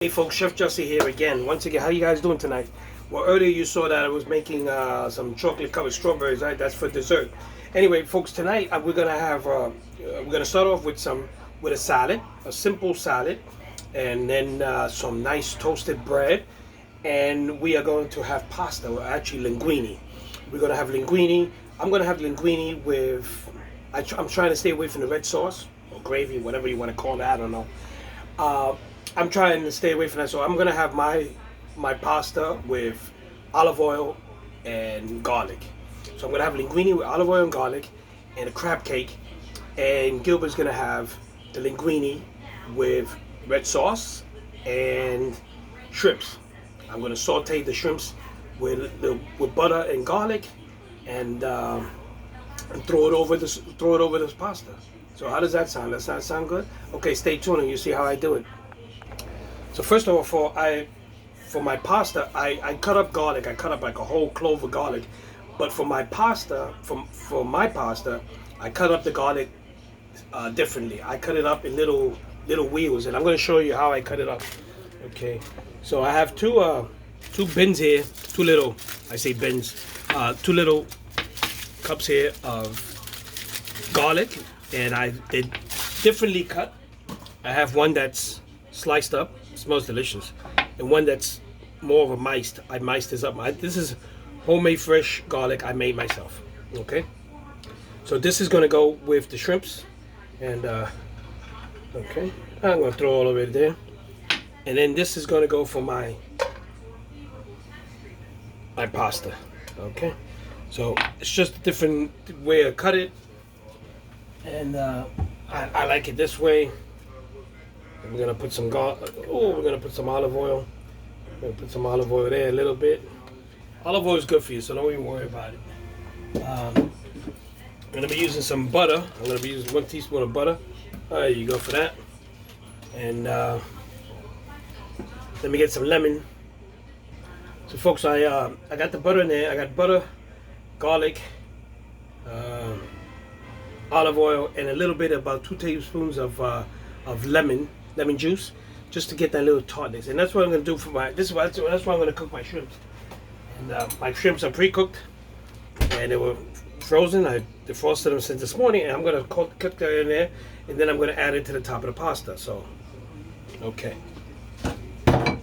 Hey folks, Chef Jussie here again. Once again, how you guys doing tonight? Well, earlier you saw that I was making some chocolate covered strawberries, right? That's for dessert. Anyway, folks, tonight we're gonna start off with a salad, a simple salad, and then some nice toasted bread, and we are going to have pasta, or actually linguine. We're gonna have linguine. I'm gonna have linguine with. I'm trying to stay away from the red sauce or gravy, whatever you want to call it. I don't know. I'm trying to stay away from that, so I'm gonna have my pasta with olive oil and garlic. So I'm gonna have linguine with olive oil and garlic, and a crab cake. And Gilbert's gonna have the linguine with red sauce and shrimps. I'm gonna saute the shrimps with butter and garlic, and throw it over this pasta. So how does that sound? Does that sound good? Okay, stay tuned and you see how I do it. So first of all, for my pasta, I cut up garlic. I cut up like a whole clove of garlic. But for my pasta, I cut up the garlic differently. I cut it up in little wheels, and I'm going to show you how I cut it up. Okay. So I have two bins here. Two little cups here of garlic, and they're differently cut. I have one that's sliced up, smells delicious, and one that's more of a miced. I miced this up. This is homemade fresh garlic I made myself. Okay, so this is gonna go with the shrimps, and okay, I'm gonna throw all of it there, and then this is gonna go for my pasta. Okay, so it's just a different way to cut it, and I like it this way. We're gonna put some we're gonna put some olive oil. We're gonna put some olive oil there a little bit. Olive oil is good for you, so don't even worry about it. I'm gonna be using some butter. I'm gonna be using 1 teaspoon of butter. There you go for that. And let me get some lemon. So folks, I got the butter in there. I got butter, garlic, olive oil, and a little bit, about 2 tablespoons of lemon juice, just to get that little tartness. And that's what I'm going to do for that's why I'm going to cook my shrimps. And my shrimps are pre-cooked, and they were frozen. I defrosted them since this morning, and I'm going to cook that in there, and then I'm going to add it to the top of the pasta. So, okay. I'm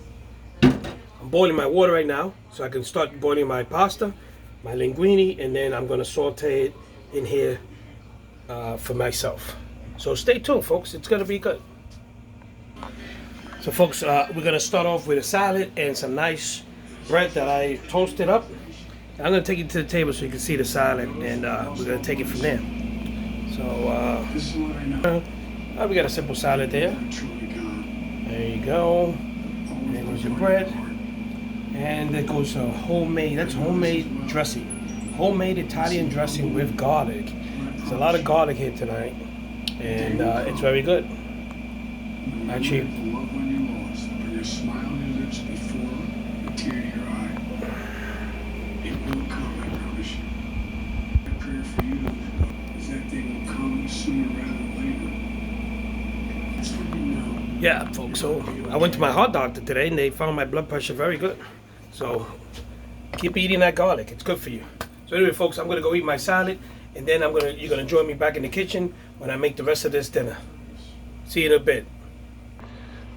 boiling my water right now, so I can start boiling my pasta, my linguine, and then I'm going to saute it in here for myself. So stay tuned, folks. It's going to be good. So, folks, we're going to start off with a salad and some nice bread that I toasted up. I'm going to take it to the table so you can see the salad, and we're going to take it from there. So, we got a simple salad there. There you go. And there goes your bread. And there goes a homemade dressing. Homemade Italian dressing with garlic. There's a lot of garlic here tonight, and it's very good. Actually, yeah, folks. So I went to my heart doctor today, and they found my blood pressure very good. So keep eating that garlic; it's good for you. So anyway, folks, I'm gonna go eat my salad, and then you're gonna join me back in the kitchen when I make the rest of this dinner. See you in a bit.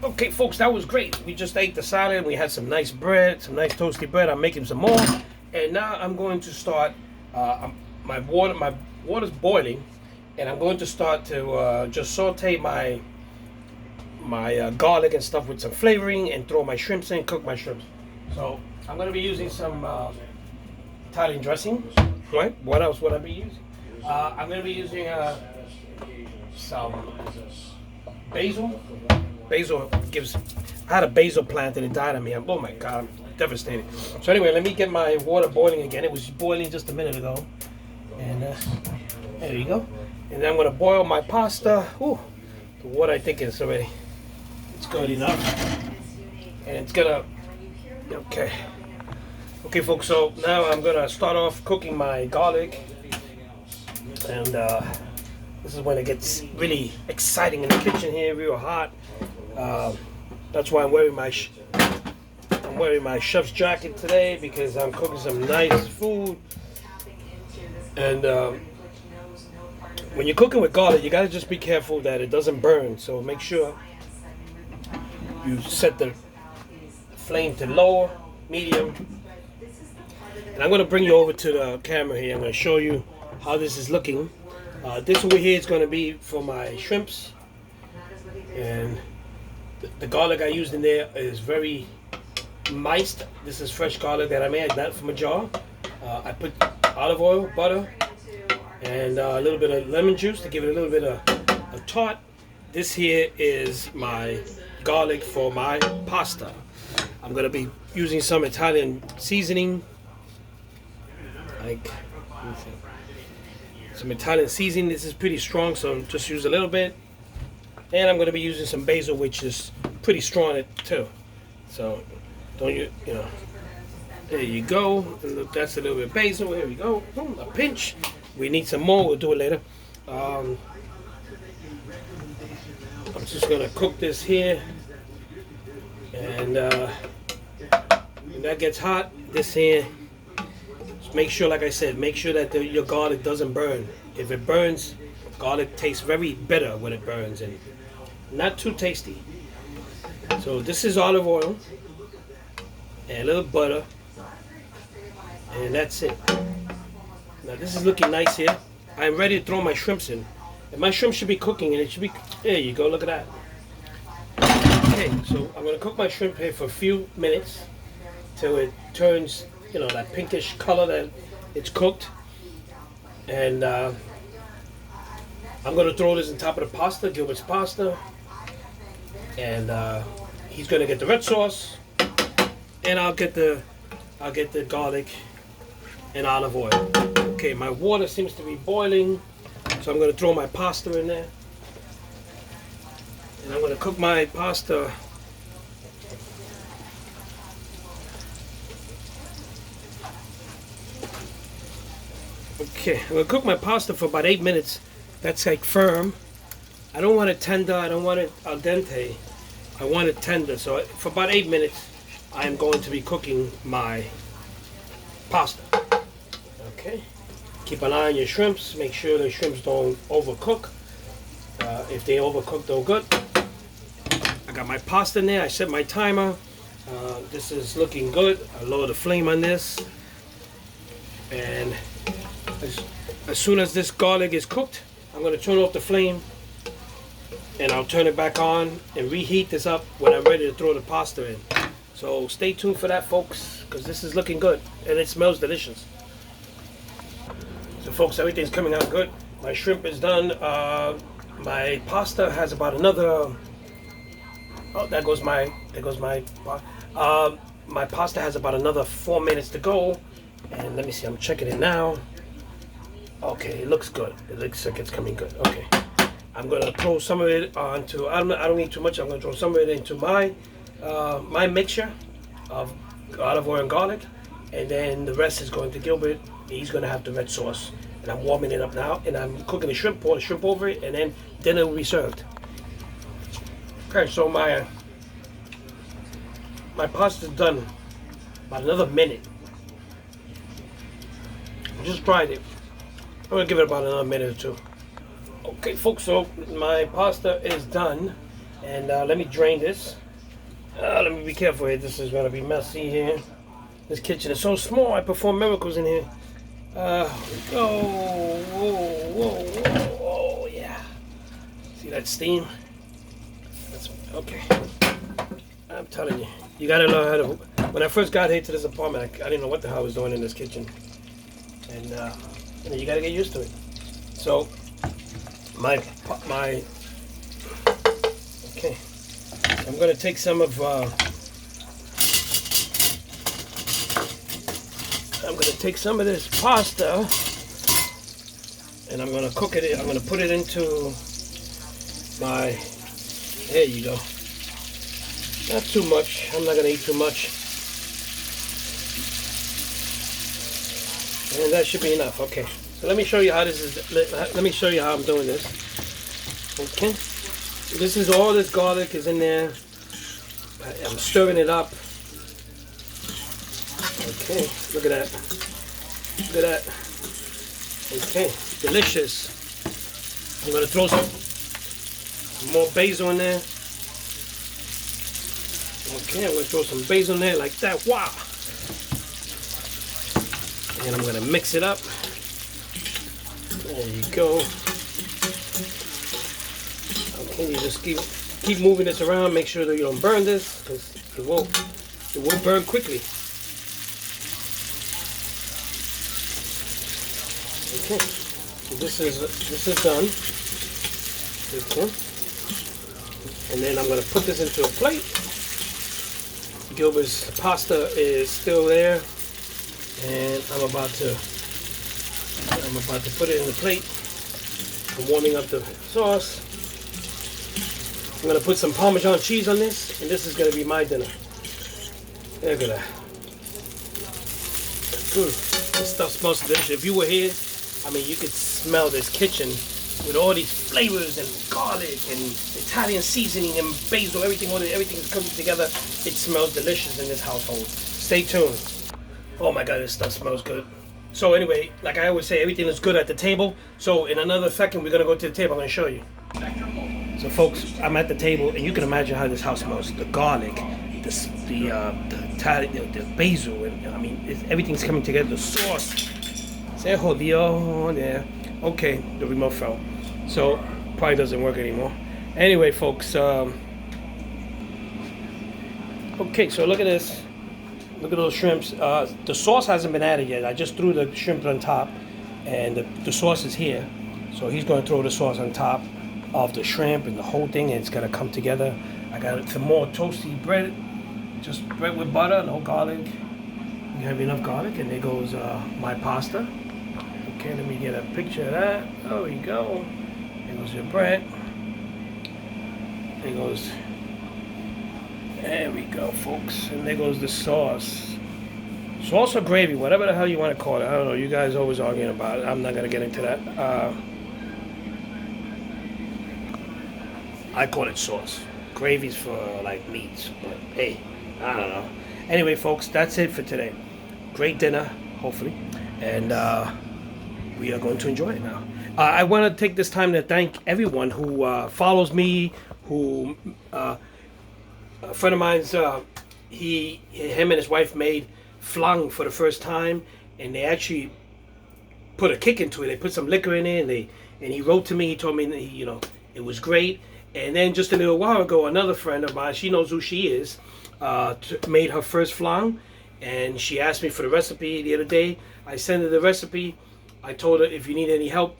Okay, folks, that was great. We just ate the salad. We had some nice bread, some nice toasty bread. I'm making some more, and now I'm going to start. My water's boiling, and I'm going to start to just saute my garlic and stuff with some flavoring, and throw my shrimps in, cook my shrimps. So I'm going to be using some Italian dressing. Right? What else would I be using? I'm going to be using some basil. Basil I had a basil plant and it died on me. Oh my God, I'm devastated. So anyway, let me get my water boiling again. It was boiling just a minute ago. And there you go. And then I'm going to boil my pasta. Ooh, the water I think is already, it's good enough. And it's going to, okay. Okay, folks, so now I'm going to start off cooking my garlic. And this is when it gets really exciting in the kitchen here, real hot. That's why I'm wearing my chef's jacket today, because I'm cooking some nice food. And when you're cooking with garlic, you gotta just be careful that it doesn't burn. So make sure you set the flame to low, medium. And I'm gonna bring you over to the camera here. I'm gonna show you how this is looking. This over here is gonna be for my shrimps. And the garlic I used in there is very minced. This is fresh garlic that I made, not from a jar. I put olive oil, butter, and a little bit of lemon juice to give it a little bit of a tart. This here is my garlic for my pasta. I'm gonna be using some Italian seasoning, like some Italian seasoning. This is pretty strong, so just use a little bit. And I'm gonna be using some basil, which is pretty strong too. So don't you know? There you go. That's a little bit of basil. Here we go. A pinch. We need some more. We'll do it later. I'm just gonna cook this here, and when that gets hot, this here. Just make sure, like I said, make sure that your garlic doesn't burn. If it burns, garlic tastes very bitter when it burns, and not too tasty. So this is olive oil and a little butter, and that's it. Now this is looking nice here. I'm ready to throw my shrimps in. And my shrimp should be cooking, and it should be, there you go, look at that. Okay, so I'm gonna cook my shrimp here for a few minutes till it turns, you know, that pinkish color that it's cooked. And I'm gonna throw this on top of the pasta, Gilbert's pasta. And he's gonna get the red sauce, and I'll get the garlic and olive oil. Okay, my water seems to be boiling, so I'm gonna throw my pasta in there, and I'm gonna cook my pasta. Okay, I'm gonna cook my pasta for about 8 minutes. That's like firm. I don't want it tender. I don't want it al dente. I want it tender. So for about 8 minutes, I am going to be cooking my pasta. Okay. Keep an eye on your shrimps. Make sure the shrimps don't overcook. If they overcook, they're good. I got my pasta in there. I set my timer. This is looking good. I lower the flame on this. And as soon as this garlic is cooked, I'm going to turn off the flame. And I'll turn it back on and reheat this up when I'm ready to throw the pasta in. So stay tuned for that, folks, because this is looking good and it smells delicious. So folks, everything's coming out good. My shrimp is done. My pasta has about another, my pasta has about another 4 minutes to go. And let me see, I'm checking it now. Okay, it looks good. It looks like it's coming good. Okay. I'm gonna throw some of it onto, I don't need too much. I'm gonna throw some of it into my my mixture of olive oil and garlic, and then the rest is going to Gilbert. He's gonna have the red sauce, and I'm warming it up now, and I'm cooking the shrimp, pour the shrimp over it, and then dinner will be served. Okay, so my pasta's done. About another minute. I just tried it. I'm gonna give it about another minute or two. Okay, folks, so my pasta is done, and let me drain this. Let me be careful here. This is gonna be messy here. This kitchen is so small. I perform miracles in here. Whoa, yeah. See that steam? That's okay. I'm telling you, you gotta learn how to. When I first got here to this apartment, I didn't know what the hell I was doing in this kitchen, and you gotta get used to it. So. Okay, I'm going to take some of, this pasta, and I'm going to cook it, I'm going to put it into my, there you go, not too much, I'm not going to eat too much, and that should be enough. Okay. So let me show you how this is. Let me show you how I'm doing this. Okay, this is all this garlic is in there. I'm stirring it up. Okay, look at that. Look at that. Okay, delicious. I'm gonna throw some more basil in there. Okay, I'm gonna throw some basil in there like that. Wow. And I'm gonna mix it up. There you go. Okay, you just keep moving this around. Make sure that you don't burn this, because it will burn quickly. Okay, so this is done. Okay, and then I'm gonna put this into a plate. Gilbert's pasta is still there, and I'm about to put it in the plate. I'm warming up the sauce. I'm gonna put some Parmesan cheese on this, and this is gonna be my dinner. Look at that. This stuff smells delicious. If you were here, I mean, you could smell this kitchen with all these flavors and garlic and Italian seasoning and basil. Everything is coming together. It smells delicious in this household. Stay tuned. Oh my God, this stuff smells good. So anyway, like I always say, everything is good at the table. So in another second, we're gonna go to the table. I'm gonna show you. So folks, I'm at the table, and you can imagine how this house smells. The garlic, the basil, and I mean, everything's coming together. The sauce. Se jodió there. Okay, the remote fell. So, probably doesn't work anymore. Anyway, folks, okay, so look at this. Look at those shrimps. The sauce hasn't been added yet. I just threw the shrimp on top, and the sauce is here. So he's going to throw the sauce on top of the shrimp and the whole thing, and it's going to come together. I got some more toasty bread, just bread with butter, no garlic. You have enough garlic, and there goes my pasta. Okay, let me get a picture of that. There we go. There goes your bread. There we go, folks. And there goes the sauce. Sauce or gravy, whatever the hell you want to call it. I don't know. You guys always arguing about it. I'm not going to get into that. I call it sauce. Gravy's for like meats. But hey, I don't know. Anyway, folks, that's it for today. Great dinner, hopefully. And we are going to enjoy it now. I want to take this time to thank everyone who follows me, who a friend of mine's, him and his wife made flan for the first time, and they actually put a kick into it. They put some liquor in it, and he wrote to me. He told me that it was great. And then just a little while ago, another friend of mine, she knows who she is, made her first flan, and she asked me for the recipe the other day. I sent her the recipe. I told her, if you need any help,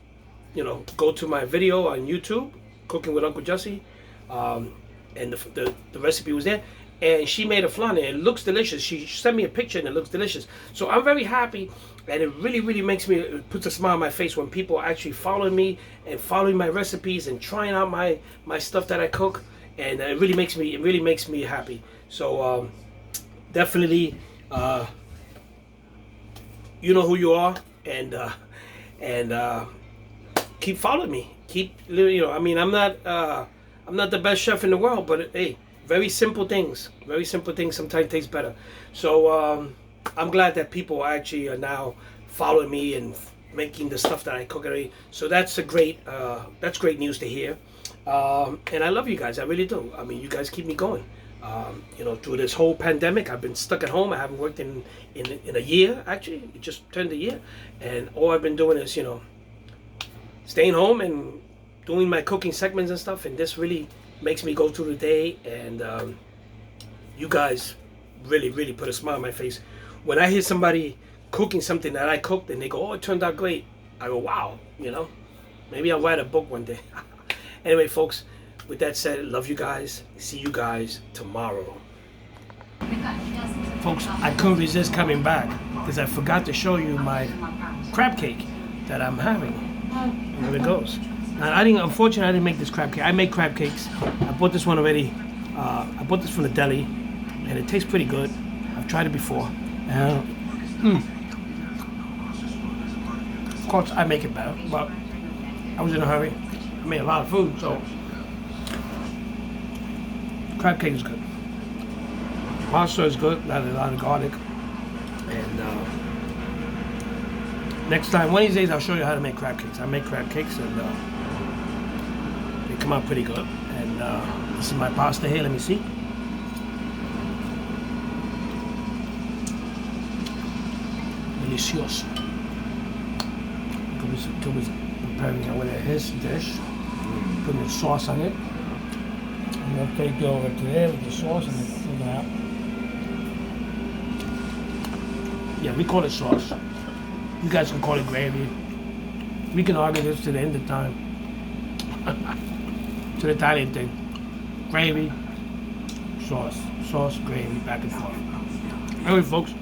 go to my video on YouTube, Cooking with Uncle Jussie, and the recipe was there. And she made a flan, and it looks delicious. She sent me a picture, and it looks delicious. So I'm very happy, and it really, really it puts a smile on my face when people are actually following me and following my recipes and trying out my stuff that I cook, and it really makes me happy. So definitely, you know who you are, and keep following me. I mean, I'm not the best chef in the world, but hey. Very simple things sometimes taste better. So I'm glad that people actually are now following me and making the stuff that I cook already. So that's great news to hear. And I love you guys, I really do. I mean, you guys keep me going. Through this whole pandemic, I've been stuck at home. I haven't worked in a year, actually. It just turned a year. And all I've been doing is, staying home and doing my cooking segments and stuff. And this really makes me go through the day, and you guys really, really put a smile on my face. When I hear somebody cooking something that I cooked and they go, "Oh, it turned out great," I go, "Wow, maybe I'll write a book one day." Anyway, folks, with that said, love you guys. See you guys tomorrow. Folks, I couldn't resist coming back because I forgot to show you my crab cake that I'm having. And there it goes. Unfortunately, I didn't make this crab cake. I make crab cakes. I bought this one already. I bought this from the deli, and it tastes pretty good. I've tried it before. Of course, I make it better, but I was in a hurry. I made a lot of food, so crab cake is good. Pasta is good, not a lot of garlic. And next time, one of these days, I'll show you how to make crab cakes. I make crab cakes, and they come out pretty good. And this is my pasta here. Let me see. Delicioso. Toby's preparing it with his dish. Putting the sauce on it. I'm going to take it over to there with the sauce and then fill it out. Yeah, we call it sauce. You guys can call it gravy. We can argue this to the end of time. It's an Italian thing. Gravy, sauce. Sauce, gravy, back and forth. Anyway, folks,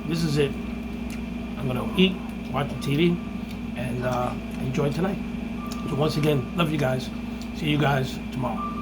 this is it. I'm going to eat, watch the TV, and enjoy tonight. So once again, love you guys. See you guys tomorrow.